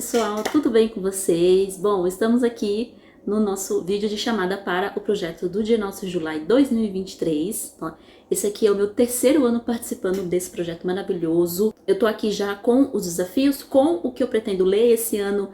pessoal, tudo bem com vocês? Bom, estamos aqui no nosso vídeo de chamada para o projeto do Dia Nosso July 2023. Esse aqui é o meu terceiro ano participando desse projeto maravilhoso. Eu tô aqui já com os desafios, com o que eu pretendo ler esse ano.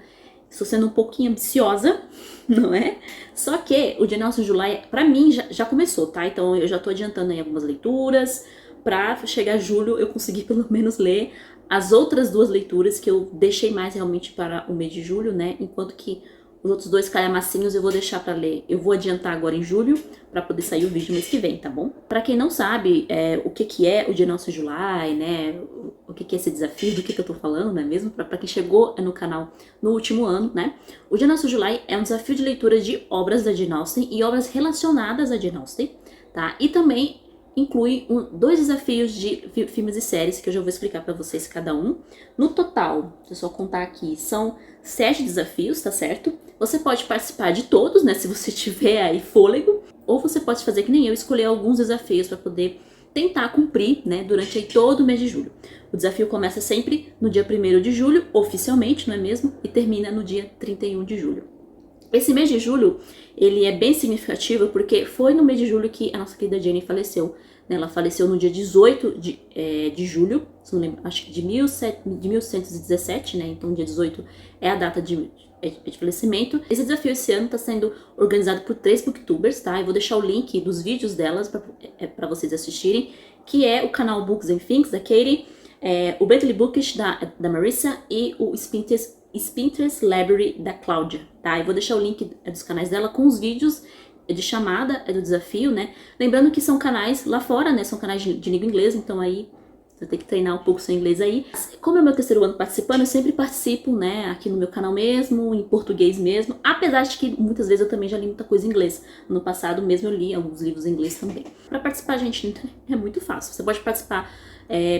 Estou sendo um pouquinho ambiciosa, não é? Só que o Dia Nosso July, pra mim, já começou, tá? Então eu já tô adiantando aí algumas leituras. Pra chegar julho eu conseguir pelo menos ler as outras duas leituras que eu deixei mais realmente para o mês de julho, né? Enquanto que os outros dois calhamacinhos eu vou deixar para ler. Eu vou adiantar agora em julho para poder sair o vídeo mês que vem, tá bom? Para quem não sabe o que é o Dia Nosso July, né? O que é esse desafio, do que eu tô falando, não é mesmo? Para quem chegou no canal no último ano, né? O Dia Nosso July é um desafio de leitura de obras da Jane Austen e obras relacionadas a Jane Austen, tá? E também inclui dois desafios de filmes e séries que eu já vou explicar para vocês cada um. No total, deixa eu só contar aqui, são 7 desafios, tá certo? Você pode participar de todos, né, se você tiver aí fôlego, ou você pode fazer que nem eu, escolher alguns desafios para poder tentar cumprir, né, durante aí todo o mês de julho. O desafio começa sempre no dia 1º de julho, oficialmente, não é mesmo? E termina no dia 31 de julho. Esse mês de julho, ele é bem significativo porque foi no mês de julho que a nossa querida Jane faleceu. Ela faleceu no dia 18 de julho, se não lembro, acho que de 1117, né? Então dia 18 é a data de falecimento. Esse desafio esse ano está sendo organizado por 3 booktubers, tá? Eu vou deixar o link dos vídeos delas para vocês assistirem, que é o canal Books and Things, da Katie, o Bentley Bookish, da Marissa, e o Spinter's Library, da Cláudia, tá? Eu vou deixar o link dos canais dela com os vídeos de chamada do desafio, né? Lembrando que são canais lá fora, né? São canais de língua inglesa, então aí você tem que treinar um pouco seu inglês aí. Como é o meu terceiro ano participando, eu sempre participo, né? Aqui no meu canal mesmo, em português mesmo. Apesar de que muitas vezes eu também já li muita coisa em inglês. No passado mesmo eu li alguns livros em inglês também. Para participar, gente, é muito fácil. Você pode participar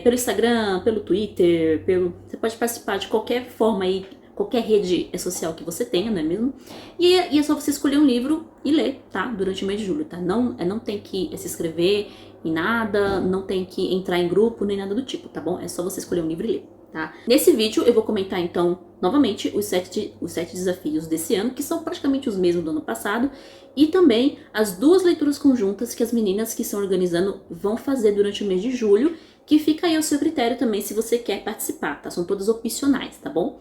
pelo Instagram, pelo Twitter, você pode participar de qualquer forma aí, qualquer rede social que você tenha, não é mesmo? E é só você escolher um livro e ler, tá? Durante o mês de julho, tá? Não tem que se inscrever em nada, não tem que entrar em grupo, nem nada do tipo, tá bom? É só você escolher um livro e ler, tá? Nesse vídeo eu vou comentar, então, novamente, os 7 desafios desse ano, que são praticamente os mesmos do ano passado, e também as 2 leituras conjuntas que as meninas que estão organizando vão fazer durante o mês de julho, que fica aí ao seu critério também se você quer participar, tá? São todas opcionais, tá bom?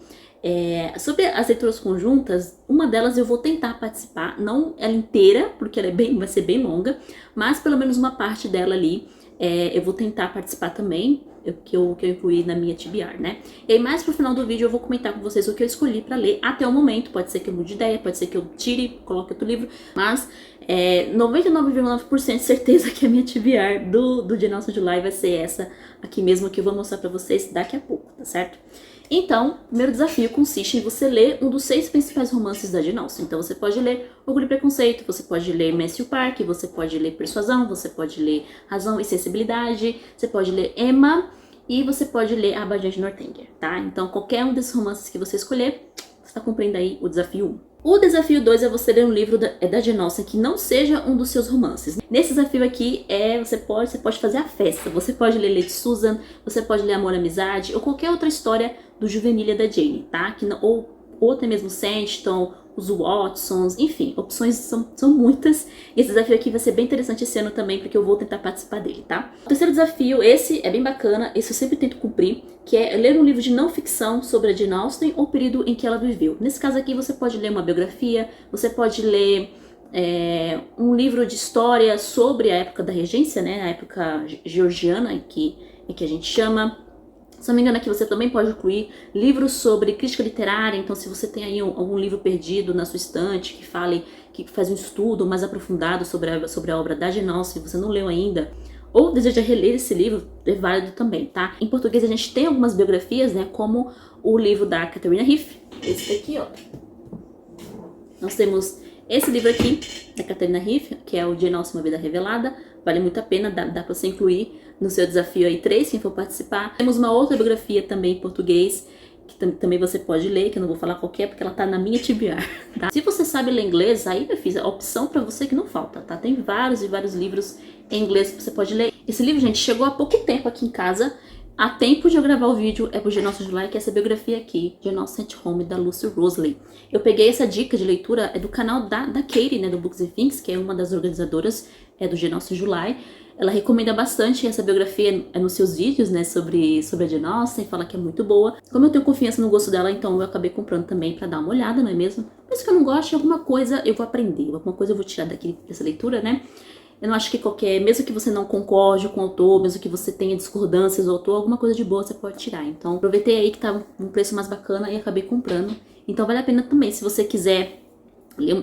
Sobre as leituras conjuntas, uma delas eu vou tentar participar, não ela inteira, porque ela vai ser bem longa, mas pelo menos uma parte dela ali eu vou tentar participar também, que eu incluí na minha TBR, né? E aí mais pro final do vídeo eu vou comentar com vocês o que eu escolhi pra ler até o momento. Pode ser que eu mude de ideia, pode ser que eu tire, coloque outro livro, mas 99,9% certeza que a minha TBR do Dia Nosso July vai ser essa aqui mesmo, que eu vou mostrar pra vocês daqui a pouco, tá certo? Então, o primeiro desafio consiste em você ler um dos 6 principais romances da Jane Austen. Então você pode ler Orgulho e Preconceito, você pode ler Matthew Park, você pode ler Persuasão, você pode ler Razão e Sensibilidade, você pode ler Emma e você pode ler A Abadia de Northanger, tá? Então qualquer um desses romances que você escolher, você está cumprindo aí o desafio 1. O desafio 2 é você ler um livro da Jane Austen que não seja um dos seus romances. Nesse desafio aqui, você pode fazer a festa. Você pode ler Lady Susan, você pode ler Amor e Amizade, ou qualquer outra história do Juvenília da Jane, tá? Ou até mesmo Sandton, os Watsons, enfim, opções são muitas. E esse desafio aqui vai ser bem interessante esse ano também, porque eu vou tentar participar dele, tá? O terceiro desafio, esse é bem bacana, esse eu sempre tento cumprir, que é ler um livro de não ficção sobre a Jane Austen ou o período em que ela viveu. Nesse caso aqui, você pode ler uma biografia, você pode ler um livro de história sobre a época da regência, né? A época georgiana, em que a gente chama. Se não me engano, aqui você também pode incluir livros sobre crítica literária. Então, se você tem aí algum livro perdido na sua estante que faz um estudo mais aprofundado sobre a obra da Jane Austen, se você não leu ainda, ou deseja reler esse livro, é válido também, tá? Em português a gente tem algumas biografias, né? Como o livro da Catherine Heath, esse daqui, ó. Nós temos esse livro aqui, da Catherine Heath, que é o Jane Austen, Uma Vida Revelada. Vale muito a pena, dá pra você incluir no seu desafio aí 3, quem for participar. Temos uma outra biografia também em português, que também você pode ler, que eu não vou falar qual que é, porque ela tá na minha TBR, tá? Se você sabe ler inglês, aí eu fiz a opção pra você que não falta, tá? Tem vários e vários livros em inglês que você pode ler. Esse livro, gente, chegou há pouco tempo aqui em casa. há tempo de eu gravar o vídeo é pro Jane Austen July, que é essa biografia aqui, Jane Austen at Home, da Lucy Rosley. Eu peguei essa dica de leitura do canal da Katie, né, do Books and Things, que é uma das organizadoras do Jane Austen July. Ela recomenda bastante essa biografia nos seus vídeos, né, sobre a Jane Austen, fala que é muito boa. Como eu tenho confiança no gosto dela, então eu acabei comprando também pra dar uma olhada, não é mesmo? Mesmo que eu não goste, alguma coisa eu vou aprender, alguma coisa eu vou tirar dessa leitura, né? Eu não acho que mesmo que você não concorde com o autor, mesmo que você tenha discordâncias do autor, alguma coisa de boa você pode tirar. Então, aproveitei aí que tava um preço mais bacana e acabei comprando. Então, vale a pena também, se você quiser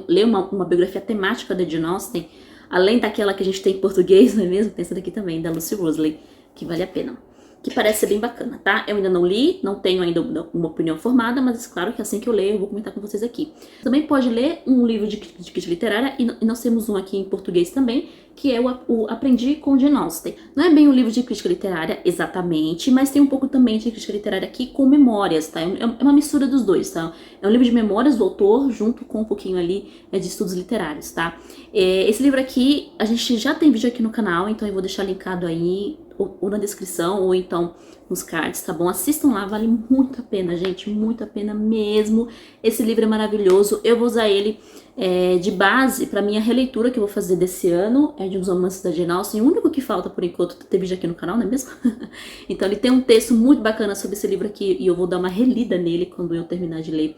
ler uma biografia temática da Jane Austen, além daquela que a gente tem em português, não é mesmo? Tem essa daqui também, da Lucy Rosley, que vale a pena. Que parece ser bem bacana, tá? Eu ainda não li, não tenho ainda uma opinião formada, mas claro que assim que eu ler eu vou comentar com vocês aqui. Também pode ler um livro de crítica literária, e nós temos um aqui em português também, que é o Aprendi com Jane Austen. Não é bem um livro de crítica literária exatamente, mas tem um pouco também de crítica literária aqui com memórias, tá? É uma mistura dos dois, tá? É um livro de memórias do autor, junto com um pouquinho ali de estudos literários, tá? Esse livro aqui, a gente já tem vídeo aqui no canal, então eu vou deixar linkado aí, ou na descrição, ou então nos cards, tá bom? Assistam lá, vale muito a pena, gente, muito a pena mesmo. Esse livro é maravilhoso, eu vou usar ele de base para minha releitura que eu vou fazer desse ano, de uns romances da Jane Austen. O único que falta por enquanto ter vídeo aqui no canal, não é mesmo? Então ele tem um texto muito bacana sobre esse livro aqui, e eu vou dar uma relida nele quando eu terminar de ler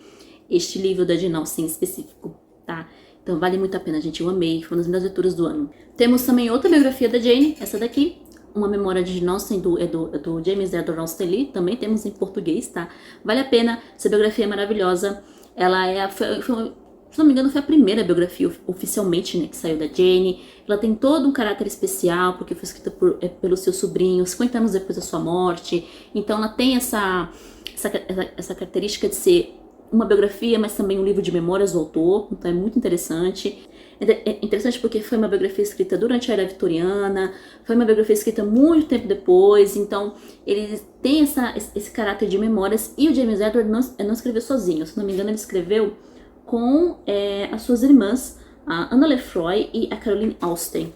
este livro da Jane Austen em específico, tá? Então vale muito a pena, gente, eu amei, foi uma das minhas leituras do ano. Temos também outra biografia da Jane, essa daqui, Uma Memória de Jane Austen, do James Edward Austen Lee, também temos em português, tá? Vale a pena, essa biografia é maravilhosa, ela se não me engano, foi a primeira biografia oficialmente, né, que saiu da Jane. Ela tem todo um caráter especial, porque foi escrita pelo seu sobrinho, 50 anos depois da sua morte. Então ela tem essa característica de ser uma biografia, mas também um livro de memórias do autor, então é muito interessante. É interessante porque foi uma biografia escrita durante a Era Vitoriana, foi uma biografia escrita muito tempo depois, então ele tem esse caráter de memórias, e o James Edward não escreveu sozinho, se não me engano ele escreveu com as suas irmãs, a Anna Lefroy e a Caroline Austen.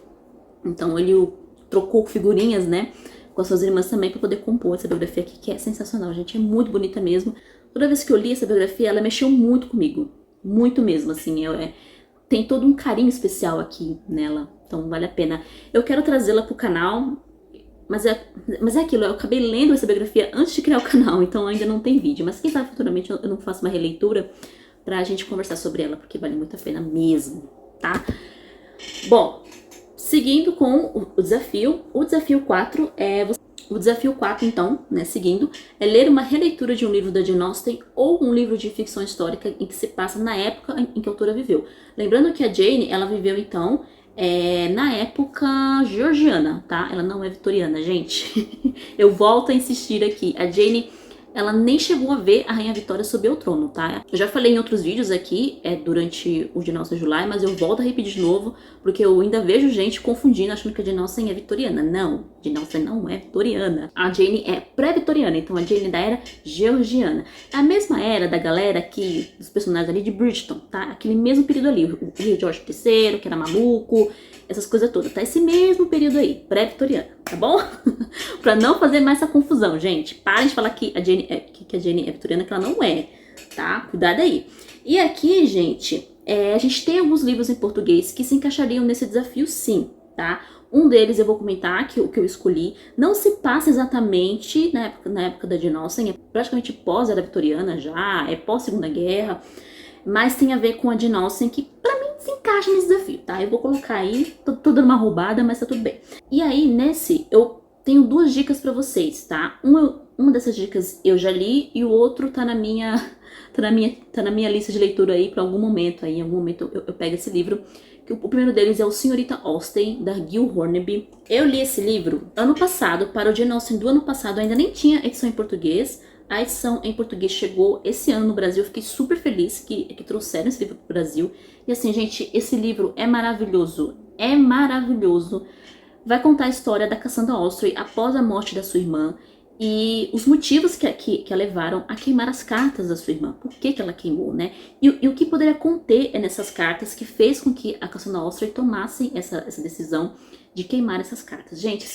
Então ele trocou figurinhas, né, com as suas irmãs também para poder compor essa biografia aqui, que é sensacional, gente, é muito bonita mesmo. Toda vez que eu li essa biografia, ela mexeu muito comigo, muito mesmo, assim, tem todo um carinho especial aqui nela, então vale a pena. Eu quero trazê-la pro canal, mas é aquilo, eu acabei lendo essa biografia antes de criar o canal, então ainda não tem vídeo, mas quem sabe futuramente eu não faço uma releitura pra gente conversar sobre ela, porque vale muito a pena mesmo, tá? Bom, seguindo com o desafio 4 O desafio 4, então, né, seguindo, é ler uma releitura de um livro da Jane Austen ou um livro de ficção histórica em que se passa na época em que a autora viveu. Lembrando que a Jane, ela viveu, então, na época georgiana, tá? Ela não é vitoriana, gente. Eu volto a insistir aqui. A Jane, ela nem chegou a ver a Rainha Vitória subir ao trono, tá? Eu já falei em outros vídeos aqui, durante o Jane Austen July, mas eu volto a repetir de novo, porque eu ainda vejo gente confundindo, achando que a Jane Austen é vitoriana. Não, Jane Austen não é vitoriana. A Jane é pré-vitoriana, então a Jane é da era georgiana. É a mesma era da galera dos personagens ali de Bridgerton, tá? Aquele mesmo período ali, o rei George III, que era maluco, essas coisas todas, tá? Esse mesmo período aí, pré-vitoriana, tá bom? Pra não fazer mais essa confusão, gente. Parem de falar que a Jane é vitoriana, que ela não é, tá? Cuidado aí. E aqui, gente, a gente tem alguns livros em português que se encaixariam nesse desafio, sim, tá? Um deles eu vou comentar, que eu escolhi, não se passa exatamente na época da Jane Austen, é praticamente pós-era vitoriana já, é pós-segunda guerra, mas tem a ver com a Jane Austen, que pra mim se encaixa nesse desafio, tá? Eu vou colocar aí, tô dando uma roubada, mas tá tudo bem. E aí, nesse, eu tenho duas dicas pra vocês, tá? Uma dessas dicas eu já li, e o outro tá na minha lista de leitura aí pra algum momento. Aí, em algum momento eu pego esse livro. O primeiro deles é o Senhorita Austen, da Gill Hornby. Eu li esse livro ano passado, para o Jane Austen do ano passado, ainda nem tinha edição em português. A edição em português chegou esse ano no Brasil, eu fiquei super feliz que trouxeram esse livro pro Brasil. E assim, gente, esse livro é maravilhoso, é maravilhoso. Vai contar a história da Cassandra Austen após a morte da sua irmã e os motivos que a levaram a queimar as cartas da sua irmã. Por que ela queimou, né? E o que poderia conter nessas cartas que fez com que a Cassandra Austen tomasse essa decisão de queimar essas cartas. Gente,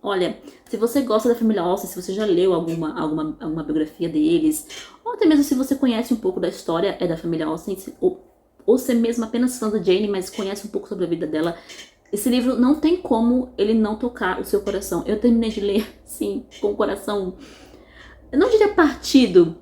olha, se você gosta da família Austen, se você já leu alguma biografia deles, ou até mesmo se você conhece um pouco da história da família Austen, ou se mesmo apenas fã da Jane, mas conhece um pouco sobre a vida dela, esse livro não tem como ele não tocar o seu coração. Eu terminei de ler, sim, com o coração, eu não diria partido,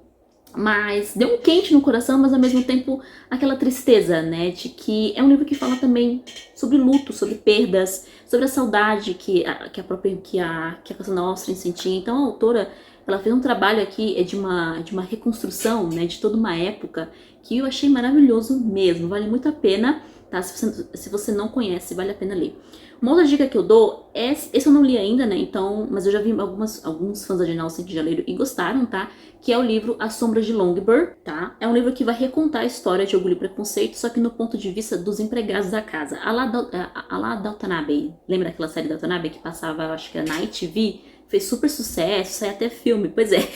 mas deu um quente no coração, mas ao mesmo tempo aquela tristeza, né, de que é um livro que fala também sobre luto, sobre perdas, sobre a saudade que a Cassandra Austen sentia. Então a autora, ela fez um trabalho aqui de uma reconstrução, né, de toda uma época que eu achei maravilhoso mesmo, vale muito a pena, tá? Se você não conhece, vale a pena ler. Uma outra dica que eu dou, esse eu não li ainda, né, então, mas eu já vi alguns fãs da Jane Austen que já leram e gostaram, tá? Que é o livro As Sombras de Longbourn, tá? É um livro que vai recontar a história de Orgulho e Preconceito, só que no ponto de vista dos empregados da casa. A la Downton Abbey, lembra daquela série Downton Abbey que passava, eu acho que era na ITV? Fez super sucesso, saiu até filme, pois é.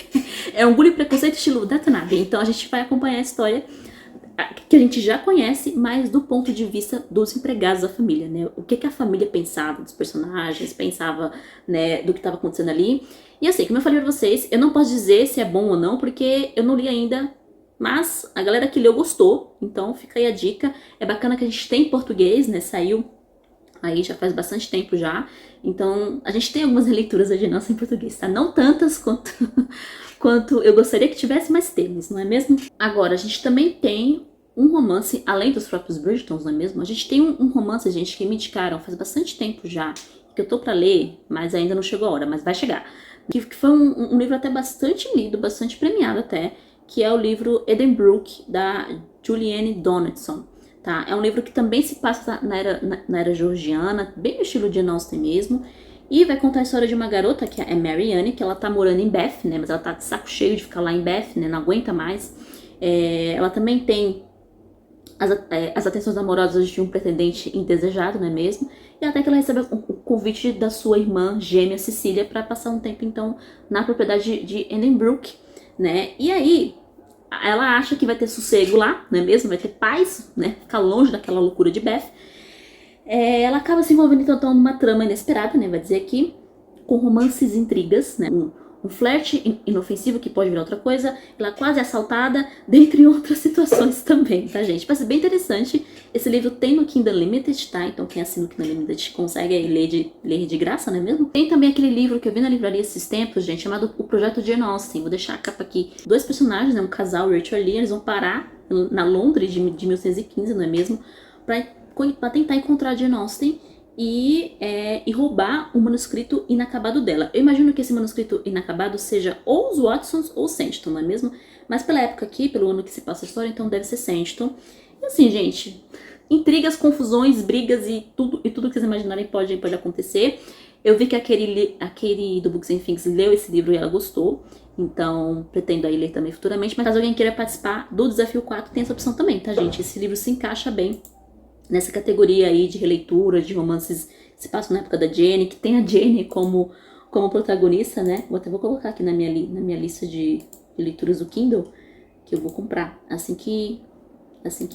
É Orgulho e Preconceito estilo Downton Abbey, então a gente vai acompanhar a história que a gente já conhece, mas do ponto de vista dos empregados da família, né? O que a família pensava dos personagens, pensava, né, do que estava acontecendo ali. E assim, como eu falei pra vocês, eu não posso dizer se é bom ou não, porque eu não li ainda, mas a galera que leu gostou, então fica aí a dica. É bacana que a gente tem em português, né? Saiu aí já faz bastante tempo já, então a gente tem algumas releituras da Jane Austen em português, tá? Não tantas quanto eu gostaria que tivesse, mas temos, não é mesmo? Agora, a gente também tem um romance, além dos próprios Bridgertons, não é mesmo? A gente tem um romance, gente, que me indicaram faz bastante tempo já, que eu tô pra ler, mas ainda não chegou a hora, mas vai chegar. Que foi um livro até bastante lido, bastante premiado até, que é o livro Edenbrooke, da Julianne Donaldson. Tá? É um livro que também se passa na era georgiana, bem no estilo de Jane Austen mesmo, e vai contar a história de uma garota, que é Marianne, que ela tá morando em Bath, né, mas ela tá de saco cheio de ficar lá em Bath, né, não aguenta mais. Ela também tem as atenções amorosas de um pretendente indesejado, não é mesmo? E até que ela recebe o convite da sua irmã gêmea Cecília para passar um tempo, então, na propriedade de Edenbrooke, né? E aí, ela acha que vai ter sossego lá, não é mesmo? Vai ter paz, né? Ficar longe daquela loucura de Bath. Ela acaba se envolvendo, então, numa trama inesperada, né? Vai dizer aqui, com romances e intrigas, né? Um flerte inofensivo que pode virar outra coisa, ela quase é assaltada, dentre outras situações também, tá, gente? Parece bem interessante. Esse livro tem no Kindle Unlimited, tá? Então quem assina o Kindle Unlimited consegue aí ler de graça, não é mesmo? Tem também aquele livro que eu vi na livraria esses tempos, gente, chamado O Projeto Jane Austen. Vou deixar a capa aqui. Dois personagens, né? Um casal, Rachel e Lee, eles vão parar na Londres de 1915, não é mesmo? Pra tentar encontrar Jane Austen e roubar o manuscrito inacabado dela. Eu imagino que esse manuscrito inacabado seja ou os Watsons ou Sanditon, não é mesmo? Mas pela época aqui, pelo ano que se passa a história, então deve ser Sanditon. E assim, gente, intrigas, confusões, brigas e tudo que vocês imaginarem pode acontecer. Eu vi que a Katie do Books and Things leu esse livro e ela gostou, então pretendo aí ler também futuramente. Mas caso alguém queira participar do Desafio 4, tem essa opção também, tá, gente? Esse livro se encaixa bem nessa categoria aí de releitura, de romances que se passam na época da Jane, que tem a Jane como protagonista, né? Vou colocar aqui na minha lista de leituras do Kindle, que eu vou comprar. Assim que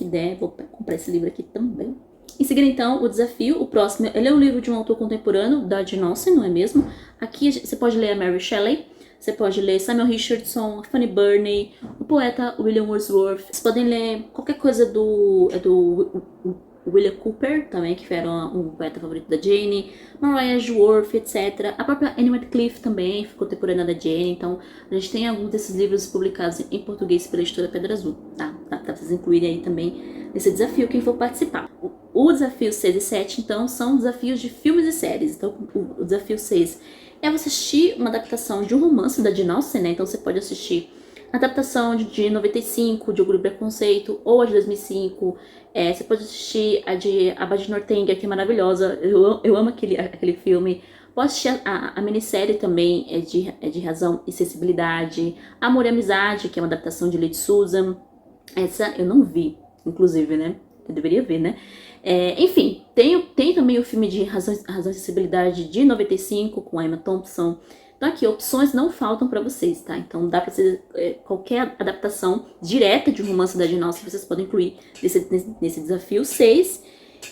der, vou comprar esse livro aqui também. Em seguida, então, o desafio, o próximo, ele é um livro de um autor contemporâneo, da Jane Austen, não é mesmo? Aqui você pode ler a Mary Shelley, você pode ler Samuel Richardson, Fanny Burney, o poeta William Wordsworth. Vocês podem ler qualquer coisa do William Cooper, também, que era um poeta favorito da Jane, Maria Edgeworth, etc. A própria Anne Radcliffe também, contemporânea da Jane. Então, a gente tem alguns desses livros publicados em português pela editora Pedra Azul, tá? Dá pra vocês incluírem aí também nesse desafio, quem for participar. O desafio 6 e 7, então, são desafios de filmes e séries. Então, o desafio 6 é você assistir uma adaptação de um romance da Jane Austen, né? Então, você pode assistir a adaptação de 95, de Orgulho e Preconceito, ou a de 2005. Você pode assistir a de Abade de Northanger, que é maravilhosa. Eu amo aquele filme. Pode assistir a minissérie também, de Razão e Sensibilidade. Amor e Amizade, que é uma adaptação de Lady Susan. Essa eu não vi, inclusive, né? Eu deveria ver, né? Enfim, tem também o filme de Razão e Sensibilidade de 95, com a Emma Thompson. Então aqui, opções não faltam pra vocês, tá? Então dá pra ser qualquer adaptação direta de um romance da Jane Austen, vocês podem incluir nesse desafio 6.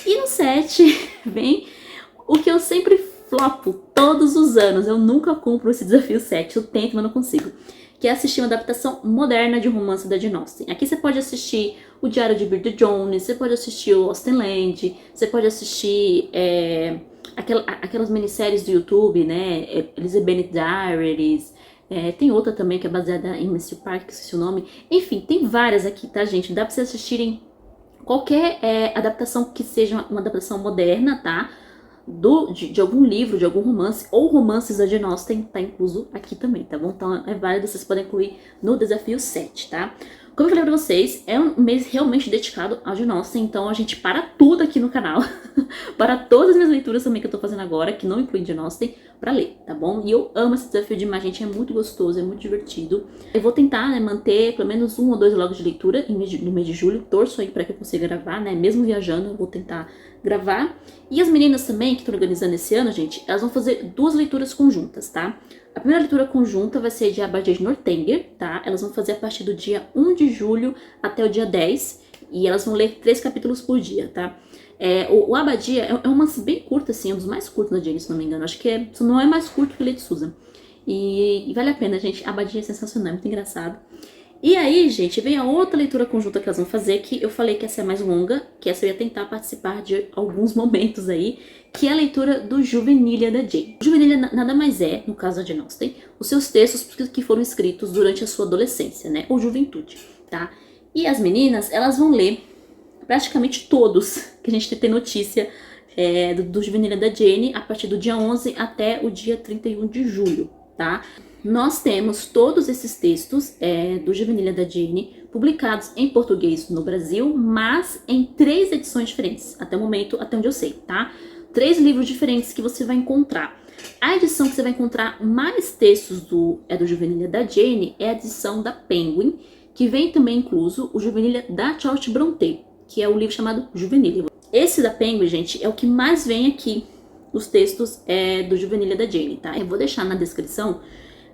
E no 7 vem o que eu sempre flopo todos os anos. Eu nunca cumpro esse desafio 7. Eu tento, mas não consigo. Que é assistir uma adaptação moderna de um romance da Jane Austen. Aqui você pode assistir o Diário de Bridget Jones, você pode assistir o Austen Land, você pode assistir aquelas minisséries do YouTube, né? Elizabeth Diaries. Tem outra também que é baseada em Matthew Park, que esqueci o nome. Enfim, tem várias aqui, tá, gente? Dá pra vocês assistirem qualquer adaptação que seja uma adaptação moderna, tá? De algum livro, de algum romance, ou romances da Jane Austen, tá incluso aqui também, tá bom? Então é válido, vocês podem incluir no desafio 7, tá? Como eu falei pra vocês, é um mês realmente dedicado à Jane Austen, então a gente para tudo aqui no canal, para todas as minhas leituras também que eu tô fazendo agora, que não incluem Jane Austen, pra ler, tá bom? E eu amo esse desafio demais, gente, é muito gostoso, é muito divertido. Eu vou tentar, né, manter pelo menos 1 ou 2 vlogs de leitura no mês de julho, torço aí pra que eu consiga gravar, né, mesmo viajando, eu vou tentar gravar. E as meninas também, que estão organizando esse ano, gente, elas vão fazer 2 leituras conjuntas, tá? A primeira leitura conjunta vai ser de Abadia de Northanger, tá? Elas vão fazer a partir do dia 1 de julho até o dia 10, e elas vão ler 3 capítulos por dia, tá? O Abadia é um romance bem curto, assim, é um dos mais curtos da Jane, se não me engano. Acho que não é mais curto que Lady Susan. E vale a pena, gente. Abadia é sensacional, é muito engraçado. E aí, gente, vem a outra leitura conjunta que elas vão fazer, que eu falei que essa é mais longa, que essa eu ia tentar participar de alguns momentos aí, que é a leitura do Juvenilia da Jane. O Juvenilia nada mais é, no caso da Jane Austen, os seus textos que foram escritos durante a sua adolescência, né, ou juventude, tá? E as meninas, elas vão ler praticamente todos que a gente tem notícia do Juvenilia da Jane, a partir do dia 11 até o dia 31 de julho, tá? Nós temos todos esses textos do Juvenilia da Jane publicados em português no Brasil, mas em 3 edições diferentes, até o momento, até onde eu sei, tá? 3 livros diferentes que você vai encontrar. A edição que você vai encontrar mais textos do Juvenilia da Jane é a edição da Penguin, que vem também incluso o Juvenilia da Charlotte Brontë, que é o livro chamado Juvenilia. Esse da Penguin, gente, é o que mais vem aqui nos textos do Juvenilia da Jane, tá? Eu vou deixar na descrição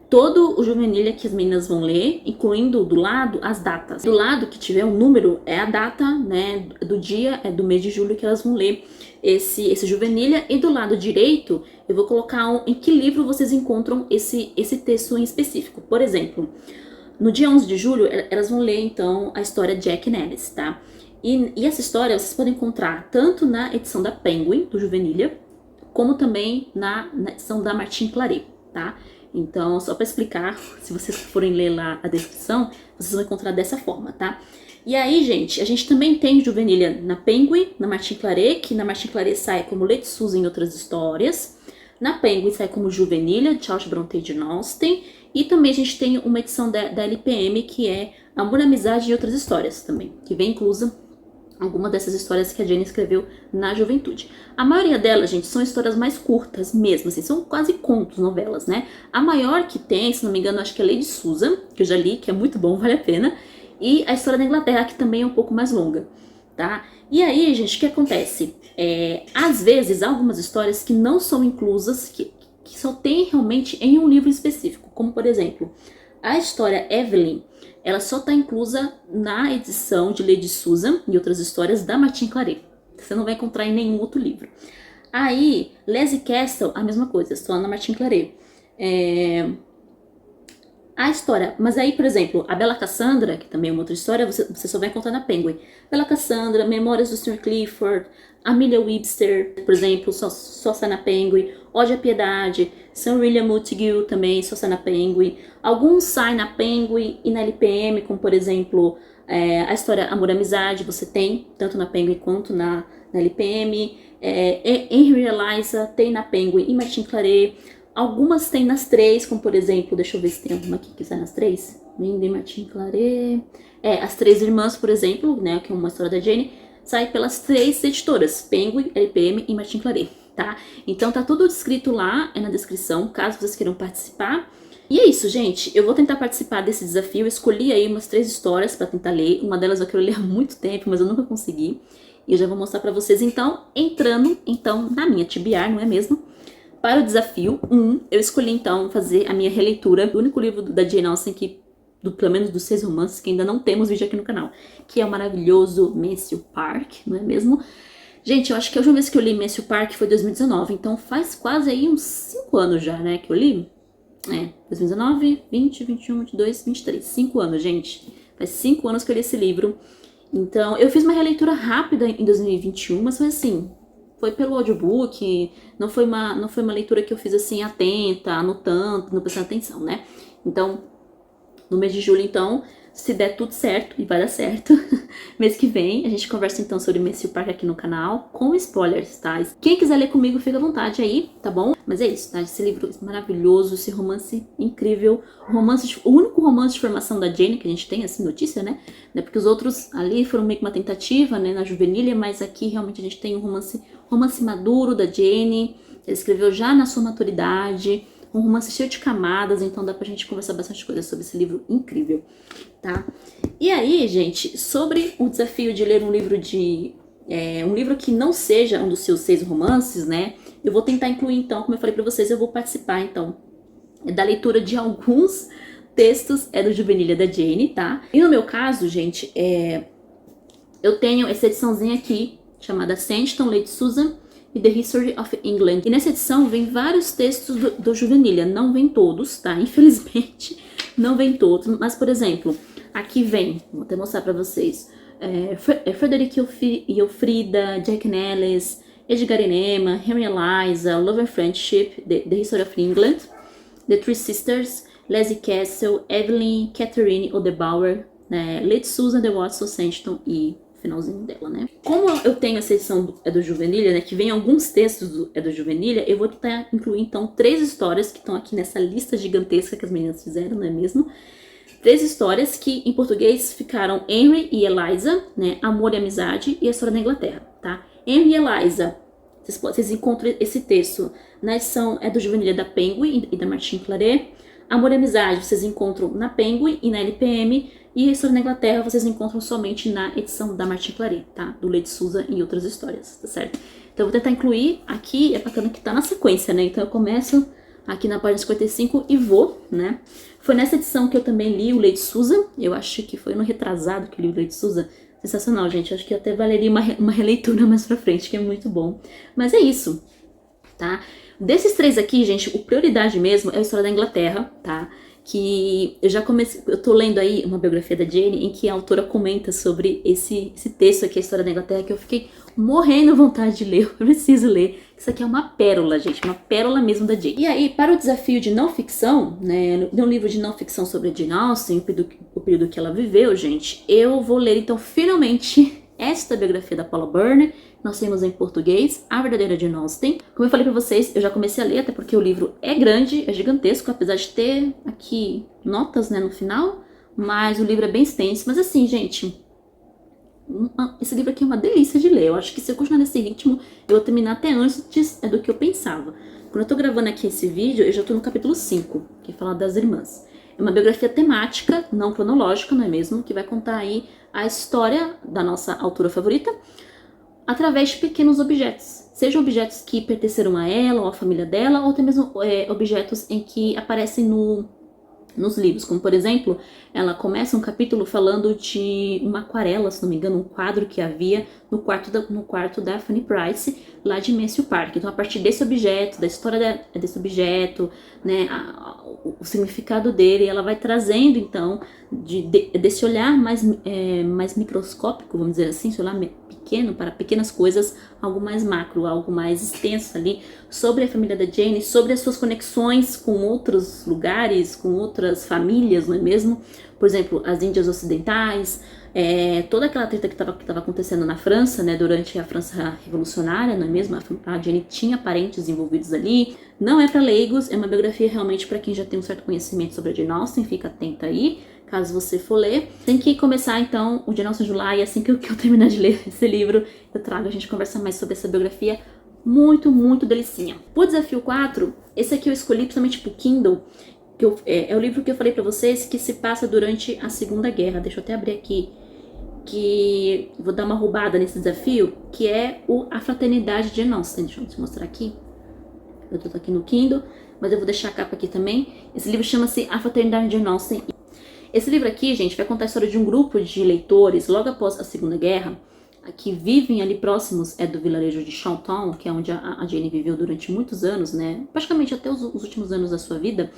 todo o Juvenilia que as meninas vão ler, incluindo do lado as datas. Do lado que tiver um número é a data, né, do dia, do mês de julho que elas vão ler esse Juvenilia. E do lado direito eu vou colocar em que livro vocês encontram esse texto em específico. Por exemplo, no dia 11 de julho elas vão ler então a história Jack and Alice, tá? E essa história vocês podem encontrar tanto na edição da Penguin, do Juvenilia, como também na edição da Martin Claret, tá? Então, só para explicar, se vocês forem ler lá a descrição, vocês vão encontrar dessa forma, tá? E aí, gente, a gente também tem Juvenilia na Penguin, na Martin Claret, que na Martin Claret sai como Lady Susan em outras histórias. Na Penguin sai como Juvenilia, de Charlotte Brontë de Austen. E também a gente tem uma edição da LPM, que é Amor, Amizade e Outras Histórias também, que vem inclusa alguma dessas histórias que a Jane escreveu na juventude. A maioria delas, gente, são histórias mais curtas mesmo, assim, são quase contos, novelas, né? A maior que tem, se não me engano, acho que é Lady Susan, que eu já li, que é muito bom, vale a pena. E a história da Inglaterra, que também é um pouco mais longa, tá? E aí, gente, o que acontece? Às vezes, há algumas histórias que não são inclusas, que só tem realmente em um livro específico, como, por exemplo, a história Evelyn, ela só está inclusa na edição de Lady Susan e outras histórias da Martin Claret. Você não vai encontrar em nenhum outro livro. Aí, Leslie Castle, a mesma coisa, só na Martin Claret. A história, mas aí, por exemplo, a Bella Cassandra, que também é uma outra história, você só vai encontrar na Penguin. Bella Cassandra, Memórias do Sr. Clifford, Amelia Webster, por exemplo, só sai na Penguin. Ode à Piedade, Sir William Montague também só sai na Penguin. Alguns saem na Penguin e na LPM, como por exemplo a história Amor e Amizade, você tem tanto na Penguin quanto na LPM. Henry e Eliza tem na Penguin e Martin Claret. Algumas tem nas 3, como por exemplo, deixa eu ver se tem alguma aqui que sai nas 3. Linda e Martin Claret. As 3 Irmãs, por exemplo, né, que é uma história da Jane, sai pelas 3 editoras, Penguin, LPM e Martin Claret, tá? Então tá tudo descrito lá, na descrição, caso vocês queiram participar. E é isso, gente, eu vou tentar participar desse desafio, eu escolhi aí umas 3 histórias pra tentar ler, uma delas eu quero ler há muito tempo, mas eu nunca consegui. E eu já vou mostrar pra vocês, então, entrando, então, na minha TBR, não é mesmo? Para o desafio 1, eu escolhi, então, fazer a minha releitura do único livro da Jane Austen que, pelo menos dos 6 romances, que ainda não temos vídeo aqui no canal, que é o maravilhoso Matthew Park, não é mesmo? Gente, eu acho que a última vez que eu li Matthew Park foi 2019, então faz quase aí uns 5 anos já, né, que eu li. 2019, 20, 21, 22, 23. 5 anos, gente. Faz 5 anos que eu li esse livro. Então, eu fiz uma releitura rápida em 2021, mas foi assim, foi pelo audiobook, não foi uma leitura que eu fiz assim, atenta, anotando, não prestando atenção, né? Então, no mês de julho, então, se der tudo certo, e vai dar certo, mês que vem, a gente conversa então sobre Matthew Park aqui no canal, com spoilers, tá? Quem quiser ler comigo, fica à vontade aí, tá bom? Mas é isso, tá? Esse livro maravilhoso, esse romance incrível, o único romance de formação da Jane que a gente tem, assim, notícia, né? Porque os outros ali foram meio que uma tentativa, né, na juvenília, mas aqui realmente a gente tem um romance maduro da Jane, ele escreveu já na sua maturidade, um romance cheio de camadas, então dá pra gente conversar bastante coisa sobre esse livro incrível, tá? E aí, gente, sobre o desafio de ler um livro um livro que não seja um dos seus 6 romances, né? Eu vou tentar incluir, então, como eu falei pra vocês, eu vou participar, então, da leitura de alguns textos do Juvenília da Jane, tá? E no meu caso, gente, eu tenho essa ediçãozinha aqui, chamada Sanditon, Lady Susan, e The History of England. E nessa edição vem vários textos do Juvenília, não vem todos, tá? Infelizmente, não vem todos, mas, por exemplo, aqui vem, vou até mostrar pra vocês, Frederick e Elfrida, Jack Nellis, Edgar Enema, Henry Eliza, Love and Friendship, The History of England, The Three Sisters, Leslie Castle, Evelyn, Catherine Odebauer, Lady Susan, The Watson, Sanditon e finalzinho dela, né? Como eu tenho essa edição do Juvenília, né, que vem alguns textos do Juvenília, eu vou tentar incluir, então, 3 histórias que estão aqui nessa lista gigantesca que as meninas fizeram, não é mesmo? 3 histórias que, em português, ficaram Henry e Eliza, né, Amor e Amizade e a História da Inglaterra, tá? Henry e Eliza, vocês encontram esse texto na edição do Juvenília da Penguin e da Martin Claret. Amor e Amizade vocês encontram na Penguin e na LPM, e a História da Inglaterra vocês encontram somente na edição da Martin Claret, tá? Do Lady Susan e outras histórias, tá certo? Então eu vou tentar incluir aqui, é bacana que tá na sequência, né? Então eu começo aqui na página 55 e vou, né? Foi nessa edição que eu também li o Lady Susan, eu acho que foi no retrasado que eu li o Lady Susan. Sensacional, gente, acho que até valeria uma releitura mais pra frente, que é muito bom. Mas é isso, tá? Desses 3 aqui, gente, o prioridade mesmo é a História da Inglaterra, tá? Que eu tô lendo aí uma biografia da Jane em que a autora comenta sobre esse texto aqui, a História da Inglaterra, que eu fiquei morrendo de vontade de ler, eu preciso ler. Isso aqui é uma pérola, gente, uma pérola mesmo da Jane. E aí, para o desafio de não ficção, né, de um livro de não ficção sobre a Jane Austen, o período que ela viveu, gente, eu vou ler, então, finalmente, esta biografia da Paula Byrne. Nós temos em português, A Verdadeira Jane Austen. Como eu falei pra vocês, eu já comecei a ler, até porque o livro é grande, é gigantesco, apesar de ter aqui notas, né, no final, mas o livro é bem extenso. Mas assim, gente, esse livro aqui é uma delícia de ler. Eu acho que se eu continuar nesse ritmo, eu vou terminar até antes do que eu pensava. Quando eu tô gravando aqui esse vídeo, eu já tô no capítulo 5, que fala das irmãs. É uma biografia temática, não cronológica, não é mesmo? Que vai contar aí a história da nossa autora favorita, através de pequenos objetos. Sejam objetos que pertenceram a ela ou à família dela, ou até mesmo objetos em que aparecem nos livros. Como, por exemplo, ela começa um capítulo falando de uma aquarela, se não me engano, um quadro que havia no quarto da Fanny Price, lá de Matthew Park. Então, a partir desse objeto, da história desse objeto, né, o significado dele, ela vai trazendo, então, desse olhar mais microscópico, vamos dizer assim, esse olhar pequeno para pequenas coisas, algo mais macro, algo mais extenso ali, sobre a família da Jane, sobre as suas conexões com outros lugares, com outras famílias, não é mesmo? Por exemplo, as Índias Ocidentais, toda aquela treta que estava acontecendo na França, né, durante a França Revolucionária, não é mesmo? A Jane tinha parentes envolvidos ali. Não é para leigos, é uma biografia realmente para quem já tem um certo conhecimento sobre a Jane Austen, fica atenta aí, caso você for ler. Tem que começar então o Jane Austen July, assim que eu terminar de ler esse livro, eu trago, a gente conversa mais sobre essa biografia muito, muito delicinha. Por desafio 4, esse aqui eu escolhi principalmente pro Kindle, que é o livro que eu falei pra vocês que se passa durante a Segunda Guerra. Deixa eu até abrir aqui, que vou dar uma roubada nesse desafio, que é A Fraternidade de Jane Austen. Deixa eu te mostrar aqui. Eu tô aqui no Kindle, mas eu vou deixar a capa aqui também. Esse livro chama-se A Fraternidade de Jane Austen. Esse livro aqui, gente, vai contar a história de um grupo de leitores logo após a Segunda Guerra, que vivem ali próximos é do vilarejo de Chawton, que é onde a Jane viveu durante muitos anos, né? Praticamente até os últimos anos da sua vida.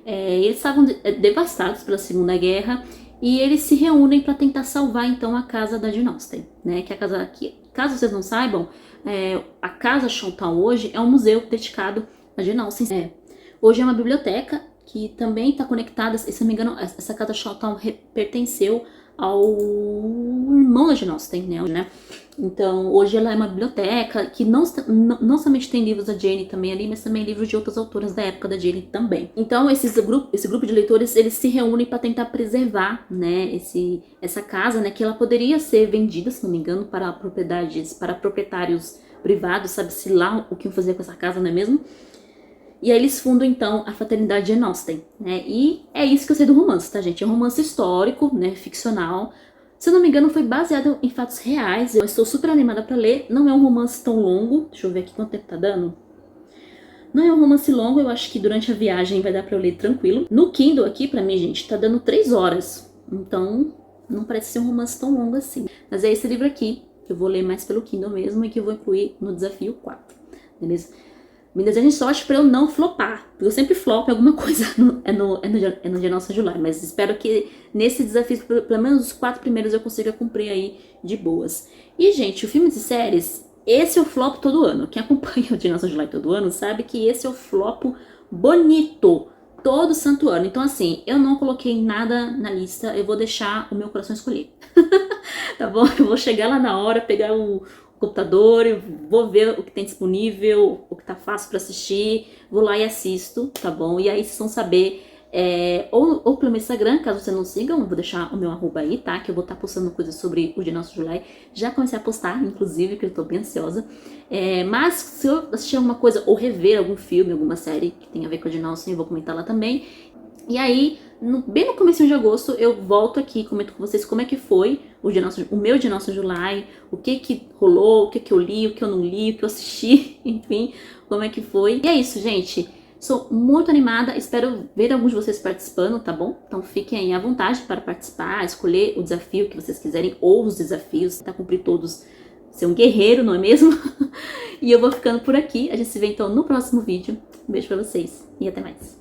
Eles estavam devastados pela Segunda Guerra e eles se reúnem para tentar salvar então a casa da Jane Austen, né? Que a casa que, caso vocês não saibam, a casa Chawton hoje é um museu dedicado a Jane Austen. Hoje é uma biblioteca que também está conectada, se não me engano, essa casa Chawton pertenceu ao irmão da Jane Austen, né? Então, hoje ela é uma biblioteca que não somente tem livros da Jane também ali, mas também livros de outras autoras da época da Jane também. Então, esse grupo de leitores, eles se reúnem para tentar preservar, né, essa casa, né, que ela poderia ser vendida, se não me engano, para proprietários privados, sabe-se lá o que iam fazer com essa casa, não é mesmo? E aí eles fundam, então, a Fraternidade Jane Austen, né? E é isso que eu sei do romance, tá, gente? É um romance histórico, né, ficcional. Se eu não me engano, foi baseado em fatos reais. Eu estou super animada pra ler. Não é um romance tão longo. Deixa eu ver aqui quanto tempo tá dando. Não é um romance longo, eu acho que durante a viagem vai dar pra eu ler tranquilo. No Kindle aqui, pra mim, gente, tá dando 3 horas. Então, não parece ser um romance tão longo assim. Mas é esse livro aqui, que eu vou ler mais pelo Kindle mesmo e que eu vou incluir no desafio 4, beleza? Me desejem sorte pra eu não flopar, porque eu sempre flopo em alguma coisa no Jane Austen July, mas espero que nesse desafio, pelo menos os 4 primeiros eu consiga cumprir aí de boas. E, gente, o filmes e séries, esse eu flopo todo ano. Quem acompanha o Jane Austen July todo ano sabe que esse eu flopo bonito, todo santo ano. Então, assim, eu não coloquei nada na lista, eu vou deixar o meu coração escolher. Tá bom? Eu vou chegar lá na hora, pegar o computador, eu vou ver o que tem disponível, o que tá fácil para assistir, vou lá e assisto, tá bom? E aí vocês vão saber, ou pelo meu Instagram, caso você não sigam, eu vou deixar o meu arroba aí, tá? Que eu vou estar postando coisas sobre o Jane Austen July. Já comecei a postar, inclusive, que eu tô bem ansiosa. Mas se eu assistir alguma coisa, ou rever algum filme, alguma série que tem a ver com a Jane Austen, eu vou comentar lá também. E aí, bem no começo de agosto, eu volto aqui e comento com vocês como é que foi o meu Jane Austen July, o que rolou, o que eu li, o que eu não li, o que eu assisti, enfim, como é que foi. E é isso, gente. Sou muito animada, espero ver alguns de vocês participando, tá bom? Então fiquem aí à vontade para participar, escolher o desafio que vocês quiserem, ou os desafios, tentar cumprir todos. Ser um guerreiro, não é mesmo? E eu vou ficando por aqui, a gente se vê então no próximo vídeo. Um beijo pra vocês e até mais.